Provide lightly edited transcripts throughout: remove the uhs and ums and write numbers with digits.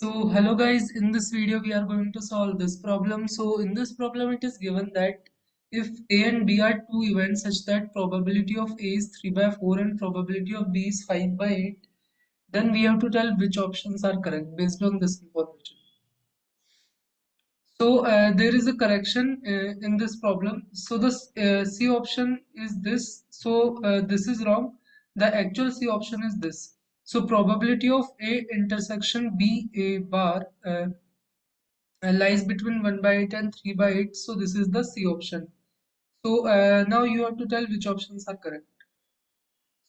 So hello guys, in this video we are going to solve this problem. So in this problem it is given that if A and B are two events such that probability of A is 3 by 4 and probability of B is 5 by 8, then we have to tell which options are correct based on this information. So there is a correction in this problem. So the C option is this. So this is wrong. The actual C option is this. So probability of A intersection B A bar lies between 1 by 8 and 3 by 8. So this is the C option. So now you have to tell which options are correct.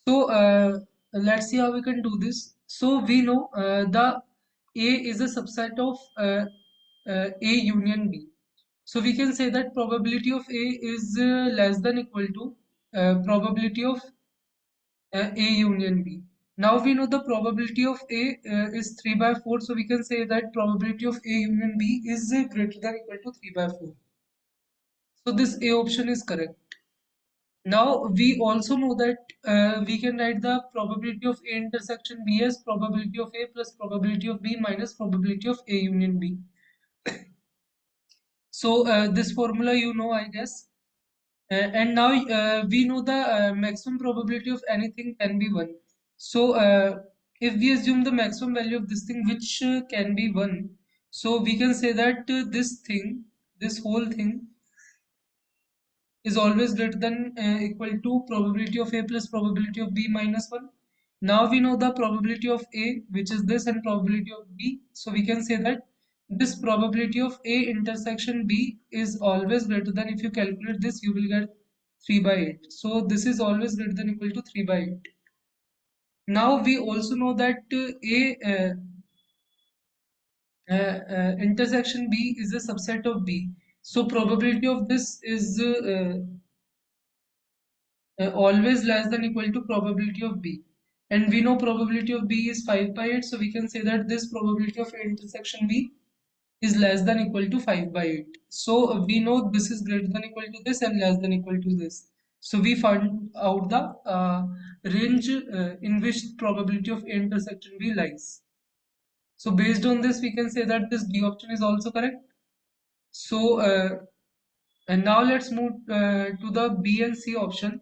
So let's see how we can do this. So we know the A is a subset of A union B. So we can say that probability of A is less than equal to probability of A union B. Now we know the probability of A is 3 by 4. So we can say that probability of A union B is greater than equal to 3 by 4. So this A option is correct. Now we also know that we can write the probability of A intersection B as probability of A plus probability of B minus probability of A union B. So this formula you know, I guess. And now we know the maximum probability of anything can be 1. So if we assume the maximum value of this thing which can be 1, so we can say that this whole thing is always greater than equal to probability of A plus probability of B minus 1. Now we know the probability of A, which is this, and probability of B. So we can say that this probability of A intersection B is always greater than, if you calculate this, you will get 3 by 8. So this is always greater than equal to 3 by 8. Now we also know that intersection B is a subset of B. So probability of this is always less than equal to probability of B, and we know probability of B is 5 by 8, so we can say that this probability of A intersection B is less than equal to 5 by 8. So we know this is greater than equal to this and less than equal to this. So we found out the range in which probability of A intersection B lies. So based on this we can say that this D option is also correct. So and now let's move to the B and C option.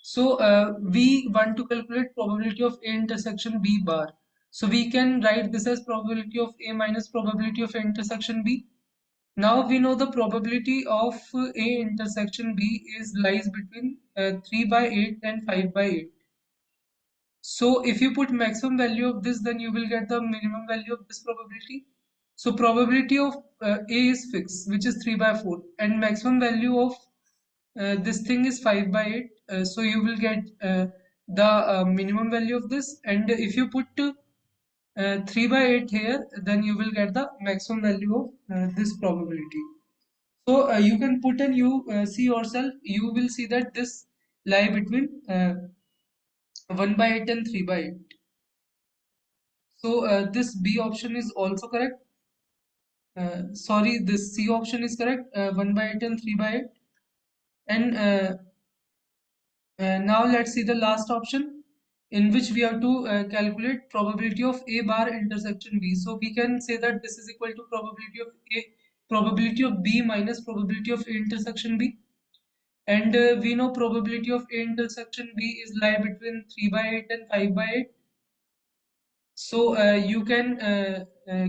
So we want to calculate probability of A intersection B bar. So we can write this as probability of A minus probability of A intersection B. Now we know the probability of A intersection B is lies between 3 by 8 and 5 by 8. So if you put maximum value of this, then you will get the minimum value of this probability. So probability of A is fixed, which is 3 by 4, and maximum value of this thing is 5 by 8. So you will get the minimum value of this, and if you put 3 by 8 here, then you will get the maximum value of this probability. So you can put and you see yourself, you will see that this lie between 1 by 8 and 3 by 8. So this B option is also correct. Sorry, this C option is correct, 1 by 8 and 3 by 8. And now let's see the last option, in which we have to calculate probability of A bar intersection B. So we can say that this is equal to probability of B minus probability of A intersection B. And we know probability of A intersection B is lie between 3 by 8 and 5 by 8. So you can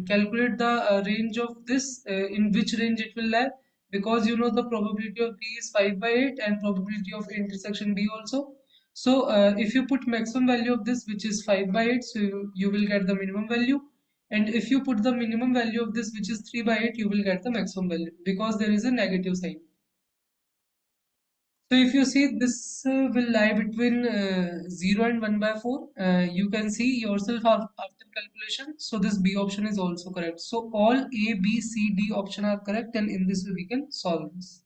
calculate the range of this, in which range it will lie, because you know the probability of B is 5 by 8 and probability of intersection B also. So if you put maximum value of this, which is 5 by 8, so you will get the minimum value. And if you put the minimum value of this, which is 3 by 8, you will get the maximum value, because there is a negative sign. So if you see, this will lie between 0 and 1 by 4. You can see yourself after calculation. So this B option is also correct. So all A, B, C, D option are correct, and in this way we can solve this.